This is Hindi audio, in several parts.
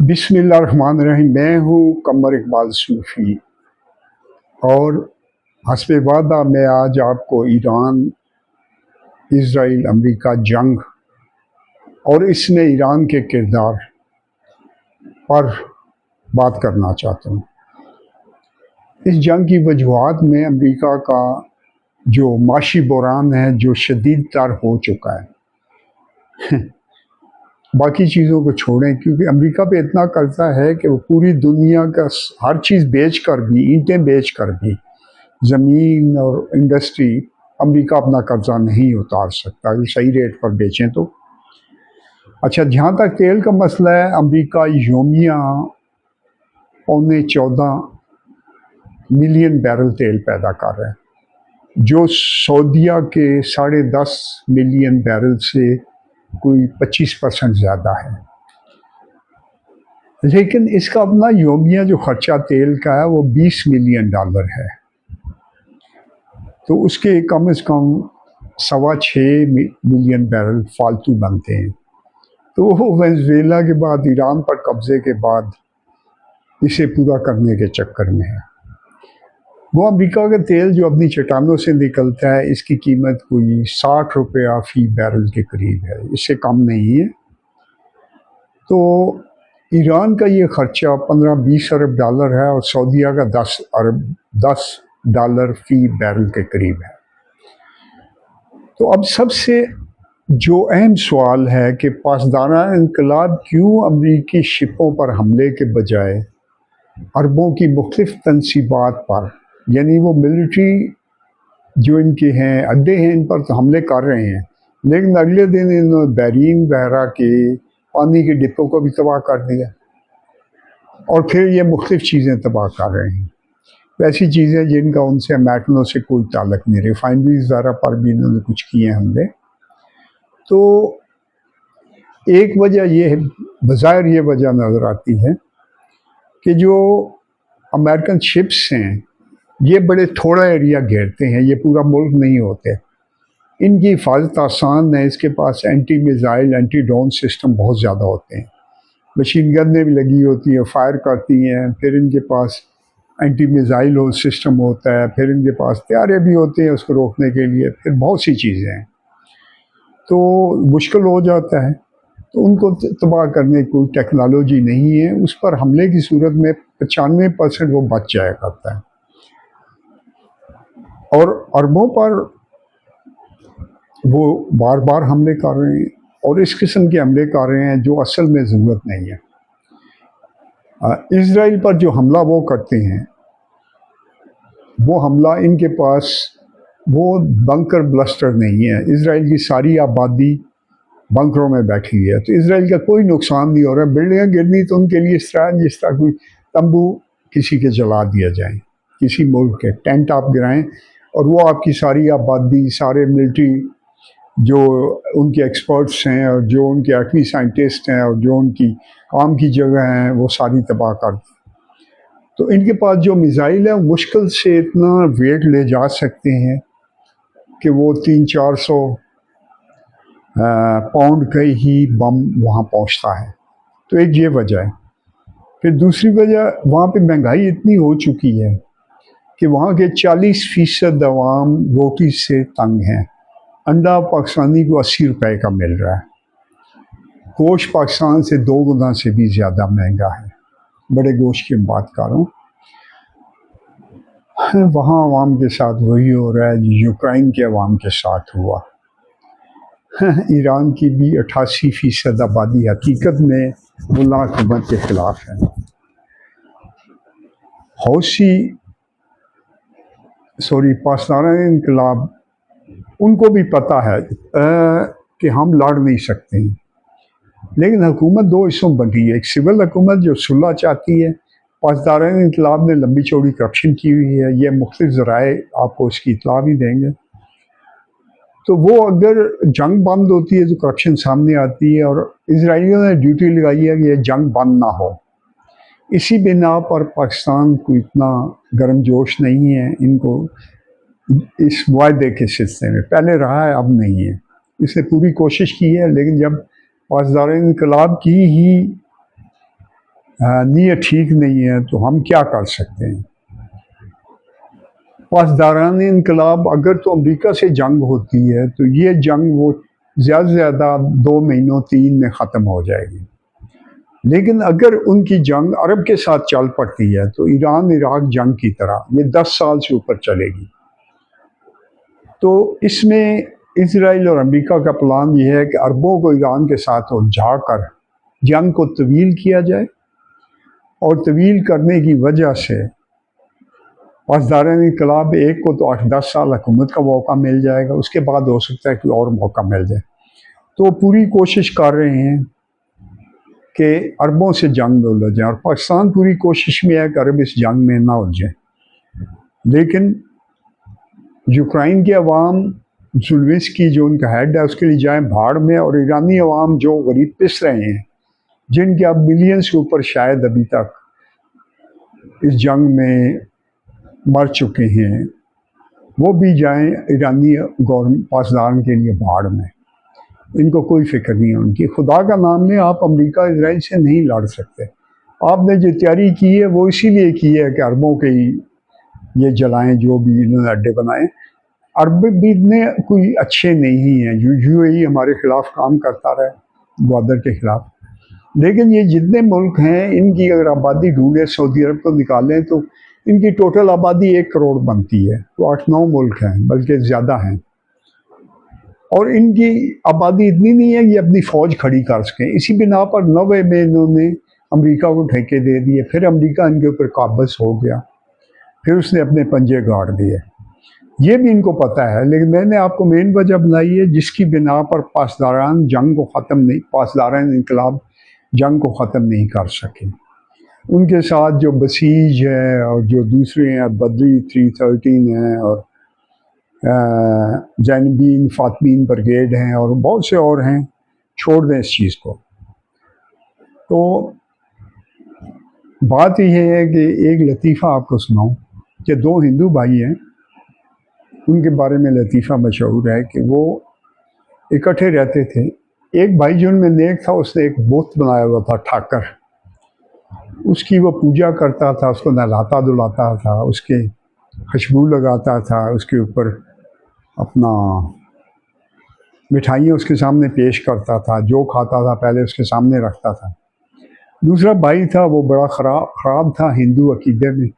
बिस्मिल्लाहिर्रहमानिर्रहीम। मैं हूँ कमर इकबाल सूफ़ी और हस्बे वादा मैं आज आपको ईरान इज़राइल अमेरिका जंग और इसमें ईरान के किरदार पर बात करना चाहता हूँ। इस जंग की वजूहात में अमेरिका का जो माशी बहरान है जो शदीद तर हो चुका है बाकी चीज़ों को छोड़ें, क्योंकि अमेरिका पे इतना कर्जा है कि वो पूरी दुनिया का हर चीज़ बेच कर भी, ईंटें बेच कर भी, ज़मीन और इंडस्ट्री, अमेरिका अपना कर्जा नहीं उतार सकता अगर सही रेट पर बेचें तो। अच्छा, जहाँ तक तेल का मसला है, अमेरिका योमिया 14 मिलियन बैरल तेल पैदा कर रहा है, जो सऊदीया के 10.5 मिलियन बैरल से कोई 25% ज़्यादा है। लेकिन इसका अपना योमिया जो खर्चा तेल का है वो $20 मिलियन है, तो उसके कम से कम 6.25 मिलियन बैरल फालतू बनते हैं। तो वो वेनेज़ुएला के बाद, ईरान पर कब्ज़े के बाद इसे पूरा करने के चक्कर में है। वो अमेरिका का तेल जो अपनी चट्टानों से निकलता है, इसकी कीमत कोई 60 रुपया फ़ी बैरल के करीब है, इससे कम नहीं है। तो ईरान का ये ख़र्चा 15-20 अरब डॉलर है और सऊदीया का $10 फ़ी बैरल के करीब है। तो अब सबसे जो अहम सवाल है कि पासदाराना इनकलाब क्यों अमरीकी शिपों पर हमले के बजाय अरबों की मुख्तलिफ तनसीबात पर, यानी वो मिलिट्री जो इनके हैं अड्डे हैं, इन पर तो हमले कर रहे हैं, लेकिन अगले दिन इन्होंने बैरीन बहरा के पानी के डिपों को भी तबाह कर दिया और फिर ये मुख्तलिफ चीज़ें तबाह कर रहे हैं। ऐसी चीज़ें जिनका उनसे अमेरिकनों से कोई ताल्लुक नहीं, रिफाइनरीज ज़रा पर भी इन्होंने कुछ किए हमले। तो एक वजह ये है, बज़ाहिर ये वजह नज़र आती है कि जो अमेरिकन शिप्स हैं ये बड़े थोड़ा एरिया घेरते हैं, ये पूरा मुल्क नहीं होते, इनकी हिफाजत आसान है, इसके पास anti missile, anti drone system बहुत ज़्यादा होते हैं, मशीन गन्नें भी लगी होती हैं, फायर करती हैं, फिर इनके पास एंटी मिज़ाइल सिस्टम होता है, फिर इनके पास तैयारे भी होते हैं उसको रोकने के लिए, फिर बहुत सी चीज़ें हैं, तो मुश्किल हो जाता है। तो उनको तबाह करने की कोई टेक्नोलॉजी नहीं है, उस पर हमले की सूरत में 95% वो बच जाया करता है। और अरबों पर वो बार बार हमले कर रहे हैं और इस किस्म के हमले कर रहे हैं जो असल में ज़रूरत नहीं है। इज़राइल पर जो हमला वो करते हैं, वो हमला इनके पास वो बंकर ब्लस्टर नहीं है, इज़राइल की सारी आबादी बंकरों में बैठी हुई है, तो इज़राइल का कोई नुकसान नहीं हो रहा। बिल्डिंगें गिरनी तो उनके लिए इस तरह जिस तरह कोई तंबू किसी के जला दिया जाए, किसी मुल्क के टेंट आप गिराएं और वो आपकी सारी आबादी, सारे मिलिट्री जो उनके एक्सपर्ट्स हैं और जो उनके एटमी साइंटिस्ट हैं और जो उनकी काम की जगह हैं वो सारी तबाह कर। तो इनके पास जो मिज़ाइल है मुश्किल से इतना वेट ले जा सकते हैं कि वो 300-400 पाउंड का ही बम वहाँ पहुँचता है। तो एक ये वजह है। फिर दूसरी वजह, वहाँ पे महंगाई इतनी हो चुकी है कि वहाँ के 40% अवाम रोटी से तंग हैं। अंडा पाकिस्तानी को 80 रुपए का मिल रहा है, गोश्त पाकिस्तान से 2 गुना से भी ज़्यादा महंगा है, बड़े गोश्त की बात कर रहा हूँ। वहाँ अवाम के साथ वही हो रहा है जो यूक्रेन के अवाम के साथ हुआ। ईरान की भी 88% आबादी हकीकत में मुल्ला हुकूमत के ख़िलाफ़ है। पासदाराना इनकलाब, उनको भी पता है कि हम लड़ नहीं सकते हैं, लेकिन हुकूमत 2 हिस्सों में बंटी है। एक सिविल हुकूमत जो सुलह चाहती है, पासदाराना इनकलाब ने लंबी चौड़ी करप्शन की हुई है, ये मुख्तलिफ ज़राए आपको इसकी इत्तला भी देंगे। तो वो अगर जंग बंद होती है तो करप्शन सामने आती है और इजराइलियों ने ड्यूटी लगाई है कि ये जंग बंद ना हो। इसी बिना पर पाकिस्तान को इतना गर्मजोश नहीं है, इनको इस वायदे के सिलसिले में पहले रहा है, अब नहीं है। इसने पूरी कोशिश की है, लेकिन जब पासदाराना इनकलाब की ही नीयत ठीक नहीं है, तो हम क्या कर सकते हैं। पासदारान इनकलाब अगर तो अमेरिका से जंग होती है तो ये जंग वो ज़्यादा से ज़्यादा 2 महीनों 3 में ख़त्म हो जाएगी। लेकिन अगर उनकी जंग अरब के साथ चल पड़ती है तो ईरान इराक जंग की तरह ये 10 साल से ऊपर चलेगी। तो इसमें इसराइल और अमेरिका का प्लान ये है कि अरबों को ईरान के साथ उलझा कर जंग को तवील किया जाए, और तवील करने की वजह से पासदारान इनकलाब एक को तो 8-10 साल हुकूमत का मौका मिल जाएगा, उसके बाद हो सकता है कोई और मौका मिल जाए। तो पूरी कोशिश कर रहे हैं कि अरबों से जंग में उलझें, और पाकिस्तान पूरी कोशिश में है कि अरब इस जंग में ना उलझें। लेकिन यूक्रेन के अवाम ज़ुल्मिस्की जो उनका हेड है उसके लिए जाएँ भाड़ में, और ईरानी अवाम जो गरीब पिस रहे हैं, जिनके अब मिलियंस के ऊपर शायद अभी तक इस जंग में मर चुके हैं, वो भी जाएं ईरानी गवर्नमेंट पासदार के लिए भाड़ में। इनको कोई फिक्र नहीं है उनकी। खुदा का नाम लें, आप अमेरिका इसराइल से नहीं लड़ सकते। आपने जो तैयारी की है वो इसीलिए की है कि अरबों के ये जलाएं, जो भी इन्होंने अड्डे बनाए। अरब भी इतने कोई अच्छे नहीं हैं। यूएई हमारे खिलाफ काम करता रहा है, ग्वादर के खिलाफ। लेकिन ये जितने मुल्क हैं, इनकी अगर आबादी ढूंढे, सऊदी अरब को निकालें तो इनकी टोटल आबादी 1 करोड़ बनती है। तो 8-9 मुल्क हैं, बल्कि ज़्यादा हैं, और इनकी आबादी इतनी नहीं है कि अपनी फ़ौज खड़ी कर सकें। इसी बिना पर 90 में इन्होंने अमेरिका को ठेके दे दिए। फिर अमेरिका इनके ऊपर काबज़ हो गया, फिर उसने अपने पंजे गाड़ दिए। ये भी इनको पता है, लेकिन मैंने आपको मेन वजह बनाई है जिसकी बिना पर पासदारान जंग को ख़त्म नहीं, पासदारान इनकलाब जंग को ख़त्म नहीं कर सके। उनके साथ जो बसीज है और जो दूसरे हैं, बद्री 313 हैं, और जैनबीन फातमीन ब्रिगेड हैं, और बहुत से और हैं। छोड़ दें इस चीज़ को। तो बात यह है कि एक लतीफ़ा आपको सुनाऊं कि 2 हिंदू भाई हैं, उनके बारे में लतीफ़ा मशहूर है कि वो इकट्ठे रहते थे। एक भाई जो उनमें नेक था, उसने एक बुत बनाया हुआ था ठाकर, उसकी वो पूजा करता था, उसको नहलाता धुलाता था, उसके खुशबू लगाता था, उसके ऊपर अपना मिठाइयाँ उसके सामने पेश करता था, जो खाता था पहले उसके सामने रखता था। दूसरा भाई था, वो बड़ा ख़राब था हिंदू अकीदे में।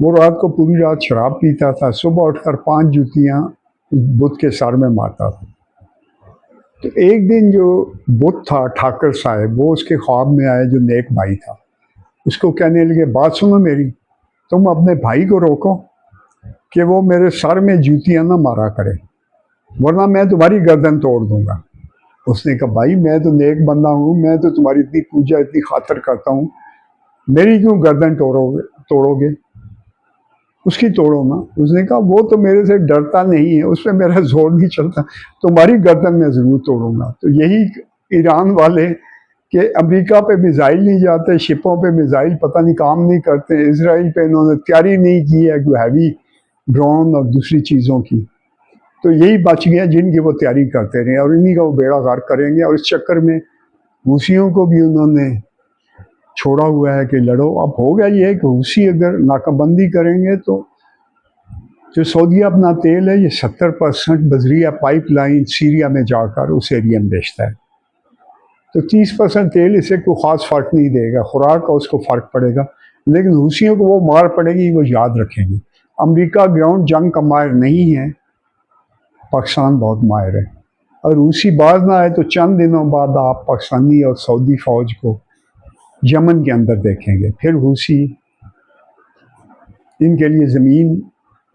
वो रात को पूरी रात शराब पीता था, सुबह उठकर 5 जूतियाँ बुत के सर में मारता था। तो एक दिन जो बुत था ठाकर साहब, वो उसके ख्वाब में आए, जो नेक भाई था। उसको कहने लगे, बात सुनो मेरी, तुम अपने भाई को रोको कि वो मेरे सर में जूतियाँ ना मारा करे, वरना मैं तुम्हारी गर्दन तोड़ दूंगा। उसने कहा, भाई मैं तो नेक बंदा हूँ, मैं तो तुम्हारी इतनी पूजा इतनी खातर करता हूँ, मेरी क्यों गर्दन तोड़ोगे? उसकी तोड़ो ना। उसने कहा, वो तो मेरे से डरता नहीं है, उस पर मेरा जोर नहीं चलता, तुम्हारी गर्दन में ज़रूर तोड़ूंगा। तो यही ईरान वाले कि अमेरिका पे मिज़ाइल नहीं जाते, शिपों पे मिज़ाइल पता नहीं काम नहीं करते। इसराइल पे इन्होंने तैयारी नहीं की है कि हैवी ड्रोन और दूसरी चीज़ों की। तो यही बच गया जिनकी वो तैयारी करते रहे, और इन्हीं का वो बेड़ा गर्क करेंगे। और इस चक्कर में रूसियों को भी उन्होंने छोड़ा हुआ है कि लड़ो। अब हो गया ये कि रूसी अगर नाकाबंदी करेंगे तो जो सऊदी अपना तेल है, ये 70% बजरिया पाइपलाइन सीरिया में जाकर उस एरिया में बेचता है। तो 30% तेल इसे कोई ख़ास फ़र्क नहीं देगा, खुराक का उसको फ़र्क पड़ेगा, लेकिन रूसियों को वो मार पड़ेगी, वो याद रखेंगे। अमेरिका ग्राउंड जंग का माहिर नहीं है, पाकिस्तान बहुत माहिर है। और रूसी बाज ना आए तो चंद दिनों बाद आप पाकिस्तानी और सऊदी फ़ौज को यमन के अंदर देखेंगे। फिर रूसी इनके लिए ज़मीन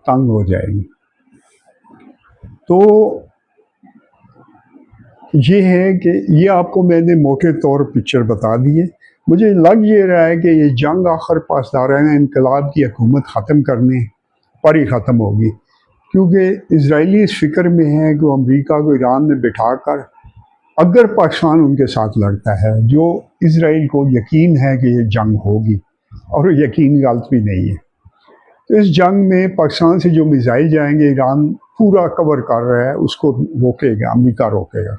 तंग हो जाएगी। तो ये है कि ये आपको मैंने मोटे तौर पिक्चर बता दी है। मुझे लग ये रहा है कि ये जंग आखिर पासदारान इनकलाब की हुकूमत ख़त्म करने पर ही ख़त्म होगी, क्योंकि इजरायली इस फिक्र में है कि वो अमरीका को ईरान में बिठा कर, अगर पाकिस्तान उनके साथ लड़ता है, जो इसराइल को यकीन है कि ये जंग होगी, और यकीन गलत भी नहीं है, तो इस जंग में पाकिस्तान से जो मिसाइल जाएंगे, ईरान पूरा कवर कर रहा है, उसको रोकेगा, अमेरिका रोकेगा।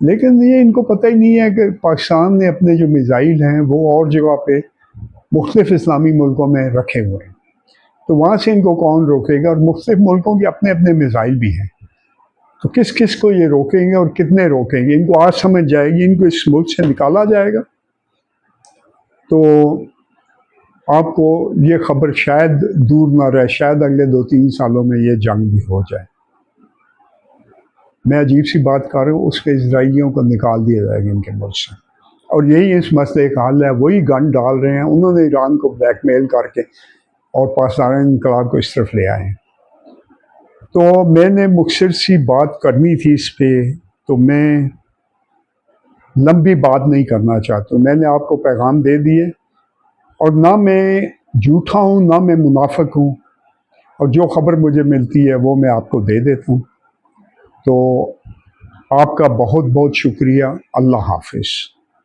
लेकिन ये इनको पता ही नहीं है कि पाकिस्तान ने अपने जो मिज़ाइल हैं वो और जगह पे मुख्तलिफ इस्लामी मुल्कों में रखे हुए हैं, तो वहाँ से इनको कौन रोकेगा? और मुख्तलिफ मुल्कों के अपने अपने मिज़ाइल भी हैं, तो किस किस को ये रोकेंगे और कितने रोकेंगे? इनको आज समझ जाएगी, इनको इस मुल्क से निकाला जाएगा। तो आपको ये ख़बर शायद दूर ना रहे, शायद अगले 2-3 सालों में ये जंग भी हो जाए। मैं अजीब सी बात कर रहा हूँ, उसके इजराइलियों को निकाल दिया जाएगा इनके मुल्क से, और यही इस मसले का हल है। वही गन डाल रहे हैं, उन्होंने ईरान को ब्लैकमेल करके और पाकिस्तान इनकलाब को इस तरफ ले आए हैं। तो मैंने मुख्तसर सी बात करनी थी इस पर, तो मैं लंबी बात नहीं करना चाहता। मैंने आपको पैगाम दे दिए, और ना मैं झूठा हूँ ना मैं मुनाफिक हूँ, और जो ख़बर मुझे मिलती है वो मैं आपको दे देता हूँ। तो आपका बहुत बहुत शुक्रिया। अल्लाह हाफ़िज़।